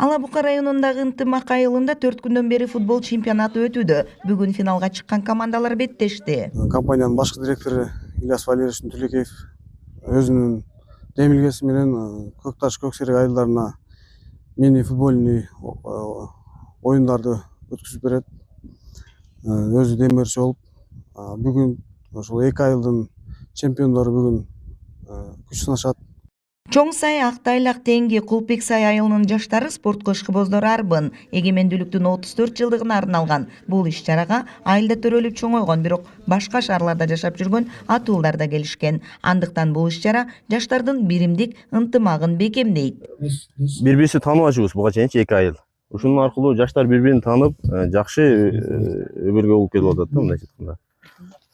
Ала Бука районундагы ынтымак айылында 4 күндөн бери футбол чемпионаты өтүүдө. Бүгүн финалга чыккан командалар беттешти. Компаниянын башкы директору Ильяс Валерьевич Түлекеев өзүнүн демилгеси менен Көкташ Көксерек айылдарына мини футбольный оюндарды өткүзүп берет. Өзү демирчи болуп, бүгүн ошол эки айылдын чемпиондору бүгүн күч сынашат. Чоң сай, Актайлак, Теңги, Кулпек сай айылынын жаштары спортко ишкибоздор арбын. Эгемендүүлүктүн 34 жылдыгына арналган бул иш-чарага айылда төрөлүп чоңойгон, бирок башка шаарларда жашап жүргөн атуулдар да келишкен. Андыктан бул иш-чара жаштардын биримдик ынтымагын бекемдейт. Бири-бирибизди тааныбачыбыз буга чейинчи эки айыл. Ушунун аркылуу жаштар бири-бирин таанып, жакшы өмүргө болуп кетип атат да, мындайча айтканда.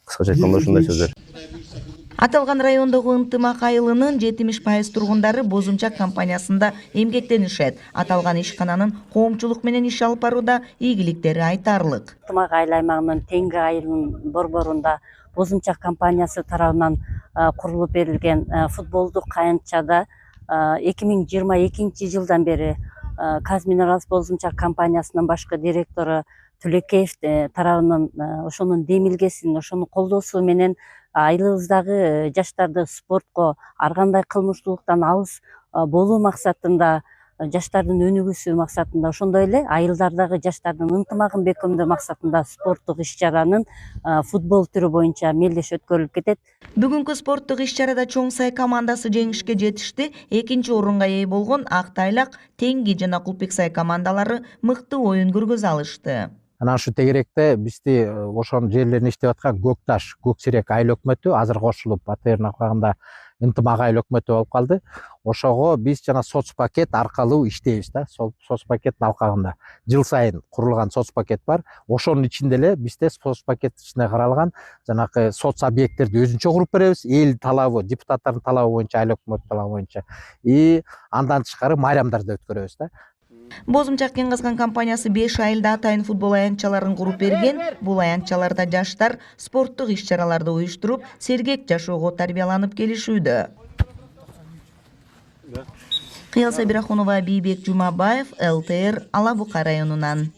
Кыскача айтканда ушундай сөздөр. Аталган райондогу ынтымак айылынын 70% тургундары Бозумчак компаниясында эмгектенишет. Аталган ишкананын коомчулук менен иш алып барууда ийгиликтери айтарлык. Ынтымак айыл аймагынын Теңги айылынын борборунда Бозумчак компаниясы тарабынан курулуп берилген футболдук аянтчада 2022 жылдан бери Казминералс Бозумчак компаниясынын башкы директору Түлекеев тарабынан ошонун демилгесин, ошонун колдоосу менен айылыбыздагы жаштарды спортко, ар кандай кылмыштуулуктан алыс болуу максатында, жаштардын өнүгүүсү максатында, ошондой эле айылдардагы жаштардын ынтымагын бекемдөө максатында спорттук иш-чаранын футбол түрү боюнча мелдеш өткөрүлүп кетет. Бүгүнкү спорттук иш-чарада Чоң сай командасы жеңишке жетишти. Экинчи орунга ээ болгон Актайлак, Теңги жана Кулпек сай командалары мыкты оюн көргөзө алышты. Анан ушу тегеректе бизди ошонун жерлерине иштеп аткан Көкташ Көксерек айыл өкмөтү азыр кошулуп АТРдин аркагында ынтымак айыл өкмөтү болуп калды. Ошого биз жана соцпакет аркылуу иштейбиз да. Соцпакеттин алкагында жыл сайын курулган соцпакет бар. Ошонун ичинде эле бизде соцпакет ичине каралган жанакы соц объекттерди өзүнчө куруп беребиз. Эл талабы, депутаттардын талабы боюнча, айыл өкмөт талабы боюнча. Андан тышкары майрамдарды өткөрөбүз да. Бозумчак Кеңгазган компаниясы 5 айылда атайын футбол аянтчаларын куруп берген. Бул аянтчаларда жаштар спорттук иш-чараларды уюштуруп, сергек жашоого тарбияланып келишүүдө. Кыял Сабирахунова, Бийбек Жумабаев, ЛТР, Ала Бука районунан.